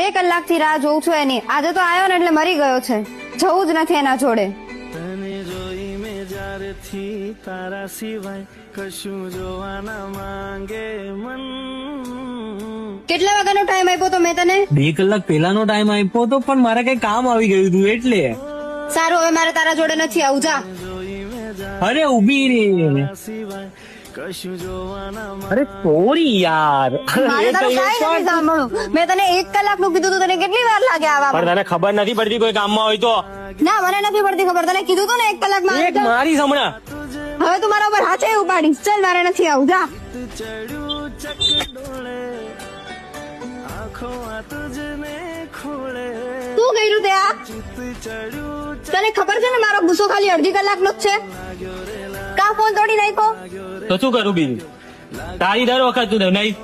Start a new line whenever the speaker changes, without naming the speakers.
2 કલાકથી રાહ જોઉં છું એની. આજે તો આવ્યો ને એટલે મરી ગયો છે. જવું જ નથી એના જોડે.
તને જોઈ મેં જ્યારથી તારા સિવાય કશું જોવા ના માંગે મન.
કેટલા વાગ્યાનો ટાઈમ આપ્યો તો મેં તને?
2 કલાક પહેલાનો ટાઈમ આપ્યો તો, પણ મારે કઈ કામ આવી ગયું હતું એટલે.
સારું, હવે મારે તારા જોડે નથી આવું. જા.
અરે ઉભી રે.
સિવાય કશું જોવા ના
અરે સોરી યાર.
મારે તારું કાંઈ નથી સાંભળવું. મેં તને 1 કલાકનું કીધું તું, તને કેટલી વાર લાગે
પણ
આવવામાં?
તને ખબર નથી પડતી કોઈ કામમાં હોય તો?
ના, મને નથી પડતી ખબર. તને કીધું તું ને 1 કલાકમાં
એક
આવી જા.
મારી હમણાં.
હવે તું મારા ઉપર હાથે ઉપાડીશ. ચલ, મારે નથી આવું. જા.
ચડ્યું ચક ડોળે આંખો આ તુજને ખોળે.
શું કર્યું તે આ?
ચડ્યું
તને ખબર છે ને મારો ગુસ્સો ખાલી અડધી કલાકનો જ છે. કા ફોન તોડી નાખ્યો?
તો શું કરું બીજું? તારી દર વખત તું નહીં